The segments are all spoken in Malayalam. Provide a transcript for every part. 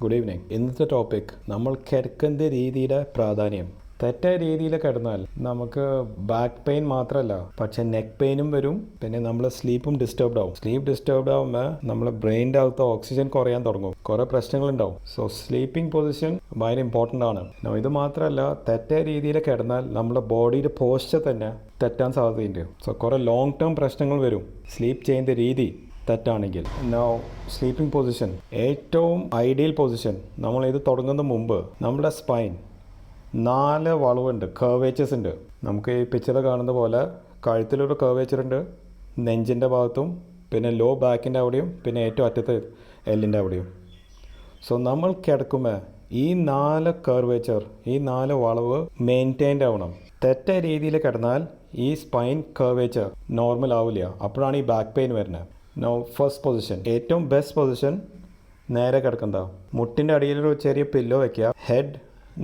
Good evening. ഇന്നത്തെ ടോപ്പിക് നമ്മൾ കിടക്കുന്ന രീതിയുടെ പ്രാധാന്യം. തെറ്റായ രീതിയിൽ കിടന്നാൽ നമുക്ക് ബാക്ക് പെയിൻ മാത്രമല്ല, പക്ഷെ നെക്ക് പെയിനും വരും. പിന്നെ നമ്മളെ സ്ലീപ്പും ഡിസ്റ്റർബ്ഡ് ആവും. സ്ലീപ്പ് ഡിസ്റ്റർബ്ഡ് ആകുമ്പോൾ നമ്മളെ ബ്രെയിൻ്റെ അകത്ത് ഓക്സിജൻ കുറയാൻ തുടങ്ങും. കുറേ പ്രശ്നങ്ങളുണ്ടാവും. സോ സ്ലീപ്പിംഗ് പൊസിഷൻ ഭയങ്കര ഇമ്പോർട്ടൻ്റ് ആണ്. ഇത് മാത്രമല്ല, തെറ്റായ രീതിയിൽ കിടന്നാൽ നമ്മുടെ ബോഡിയുടെ പോസ്ചർ തന്നെ തെറ്റാൻ സാധ്യതയുണ്ട്. സോ കുറേ ലോങ് ടേം പ്രശ്നങ്ങൾ വരും സ്ലീപ്പ് ചെയ്യുന്ന രീതി തെറ്റാണെങ്കിൽ. സ്ലീപ്പിംഗ് പൊസിഷൻ ഏറ്റവും ഐഡിയൽ പൊസിഷൻ. നമ്മൾ ഇത് തുടങ്ങുന്ന മുമ്പ് നമ്മുടെ സ്പൈൻ 4 വളവുണ്ട്, കർവേച്ചേഴ്സ് ഉണ്ട്. നമുക്ക് ഈ പിക്ചറിൽ കാണുന്ന പോലെ കഴുത്തിലൊരു കർവേച്ചർ ഉണ്ട്, നെഞ്ചിൻ്റെ ഭാഗത്തും, പിന്നെ ലോ ബാക്കിൻ്റെ അവിടെയും, പിന്നെ ഏറ്റവും അറ്റത്ത് എല്ലിൻ്റെ അവിടെയും. സോ നമ്മൾ കിടക്കുമ്പോൾ ഈ 4 കർവേച്ചർ, ഈ 4 വളവ് മെയിൻറ്റൈൻഡ് ആവണം. തെറ്റായ രീതിയിൽ കിടന്നാൽ ഈ സ്പൈൻ കർവേച്ചർ നോർമൽ ആവില്ല. അപ്പോഴാണ് ഈ ബാക്ക് പെയിൻ വരുന്നത്. ഫസ്റ്റ് പൊസിഷൻ, ഏറ്റവും ബെസ്റ്റ് പൊസിഷൻ നേരെ കിടക്കുന്നതാ. മുട്ടിൻ്റെ അടിയിലൊരു ചെറിയ പില്ലോ വയ്ക്കുക. ഹെഡ്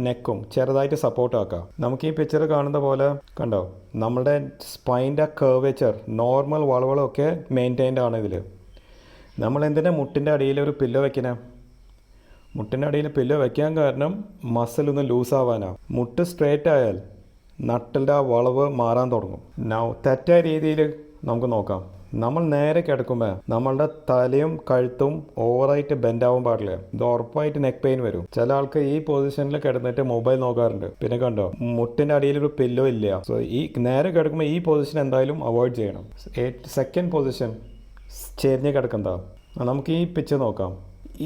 നെക്കും ചെറുതായിട്ട് സപ്പോർട്ട് ആക്കുക. നമുക്ക് ഈ പിക്ചർ കാണുന്ന പോലെ കണ്ടോ, നമ്മുടെ സ്പൈൻ്റെ കർവേച്ചർ നോർമൽ വളവുകളൊക്കെ മെയിൻറ്റൈൻഡ് ആണ് ഇതിൽ. നമ്മൾ എന്തിനാ മുട്ടിൻ്റെ അടിയിൽ ഒരു പില്ലോ വയ്ക്കണേ? മുട്ടിൻ്റെ അടിയിൽ പില്ലോ വയ്ക്കാൻ കാരണം മസിൽ ഒന്ന് ലൂസ് ആവാനാണ്. മുട്ട് സ്ട്രേറ്റ് ആയാൽ നട്ടിൻ്റെ ആ വളവ് മാറാൻ തുടങ്ങും. തെറ്റായ രീതിയിൽ നമുക്ക് നോക്കാം. നമ്മൾ നേരെ കിടക്കുമ്പോൾ നമ്മളുടെ തലയും കഴുത്തും ഓവറായിട്ട് ബെൻഡ് ആവാൻ പാടില്ല. ഇത് ഉറപ്പായിട്ട് നെക്ക് പെയിൻ വരും. ചില ആൾക്ക് ഈ പൊസിഷനിൽ കിടന്നിട്ട് മൊബൈൽ നോക്കാറുണ്ട്. പിന്നെ കണ്ടോ, മുട്ടിൻ്റെ അടിയിലൊരു പില്ലോ ഇല്ല. സോ ഈ നേരെ കിടക്കുമ്പോൾ ഈ പൊസിഷൻ എന്തായാലും അവോയ്ഡ് ചെയ്യണം. സെക്കൻഡ് പൊസിഷൻ, ചെരിഞ്ഞ് കിടക്കുന്നതാണ്. നമുക്ക് ഈ പിക്ചർ നോക്കാം.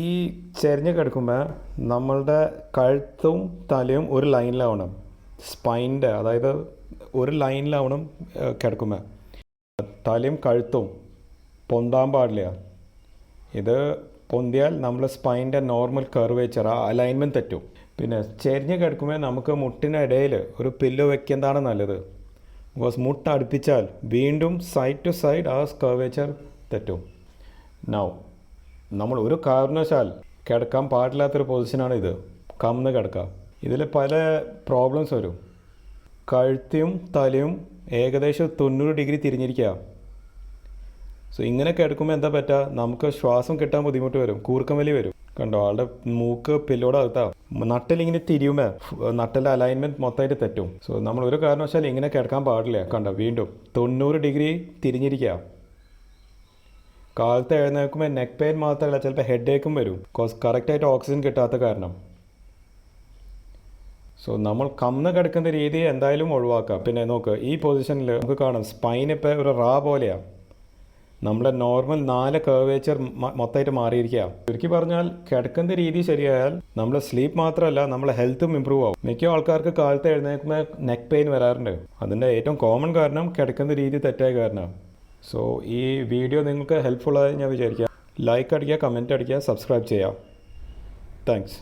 ഈ ചെരിഞ്ഞ് കിടക്കുമ്പോൾ നമ്മളുടെ കഴുത്തും തലയും ഒരു ലൈനിലാവണം. സ്പൈൻ്റെ അതായത് ഒരു ലൈനിലാവണം കിടക്കുമ്പോൾ. തലയും കഴുത്തും പൊന്താൻ പാടില്ല. ഇത് പൊന്തിയാൽ നമ്മൾ സ്പൈൻ്റെ നോർമൽ കർവേച്ചർ, ആ അലൈൻമെൻറ്റ് തെറ്റും. പിന്നെ ചെരിഞ്ഞ് കിടക്കുമ്പോൾ നമുക്ക് മുട്ടിനിടയിൽ ഒരു പില്ലോ വെക്കുന്നതാണ് നല്ലത്. ബിക്കോസ് മുട്ട് അടുപ്പിച്ചാൽ വീണ്ടും സൈഡ് ടു സൈഡ് ആ കർവേച്ചർ തെറ്റും. നമ്മൾ ഒരു കാരണവശാൽ കിടക്കാൻ പാടില്ലാത്തൊരു പൊസിഷനാണ് ഇത്, കമന്ന് കിടക്കുക. ഇതിൽ പല പ്രോബ്ലംസ് വരും. കഴുത്തും തലയും ഏകദേശം 90 ഡിഗ്രി തിരിഞ്ഞിരിക്കുക. സോ ഇങ്ങനെ കിടക്കുമ്പോൾ എന്താ പറ്റുക, നമുക്ക് ശ്വാസം കിട്ടാൻ ബുദ്ധിമുട്ട് വരും, കൂർക്കം വലി വരും. കണ്ടോ, ആളുടെ മൂക്ക് പില്ലോടെ അകത്താവും. നട്ടിലിങ്ങനെ തിരിയുമ്പോൾ നട്ടിലെ അലൈൻമെൻറ്റ് മൊത്തമായിട്ട് തെറ്റും. സോ നമ്മൾ ഒരു കാരണവശാലും ഇങ്ങനെ കിടക്കാൻ പാടില്ല. കണ്ടോ, വീണ്ടും 90 ഡിഗ്രി തിരിഞ്ഞിരിക്കുക. കാലത്ത് എഴുന്നേൽക്കുമ്പോൾ നെക്ക് പെയിൻ മാത്രമല്ല, ചിലപ്പോൾ ഹെഡ് ഏക്കും വരും. ബിക്കോസ് കറക്റ്റായിട്ട് ഓക്സിജൻ കിട്ടാത്ത കാരണം. സോ നമ്മൾ കമന്ന് കിടക്കുന്ന രീതി എന്തായാലും ഒഴിവാക്കാം. പിന്നെ നോക്ക്, ഈ പൊസിഷനിൽ നമുക്ക് കാണാം സ്പൈൻ ഇപ്പോൾ ഒരു റാ പോലെയാണ്. നമ്മുടെ നോർമൽ 4 കർവേച്ചർ മൊത്തമായിട്ട് മാറിയിരിക്കുക. ചുരുക്കി പറഞ്ഞാൽ കിടക്കുന്ന രീതി ശരിയായാൽ നമ്മുടെ സ്ലീപ്പ് മാത്രമല്ല, നമ്മളെ ഹെൽത്തും ഇമ്പ്രൂവ് ആവും. മിക്ക ആൾക്കാർക്ക് കാലത്ത് എഴുന്നേൽക്കുമ്പോൾ നെക്ക് പെയിൻ വരാറുണ്ട്. അതിൻ്റെ ഏറ്റവും കോമൺ കാരണം കിടക്കുന്ന രീതി തെറ്റായ കാരണമാണ്. സോ ഈ വീഡിയോ നിങ്ങൾക്ക് ഹെൽപ്ഫുള്ളായി ഞാൻ വിചാരിക്കുക. ലൈക്ക് അടിക്കുക, കമൻറ്റ് അടിക്കുക, സബ്സ്ക്രൈബ് ചെയ്യുക. താങ്ക്സ്.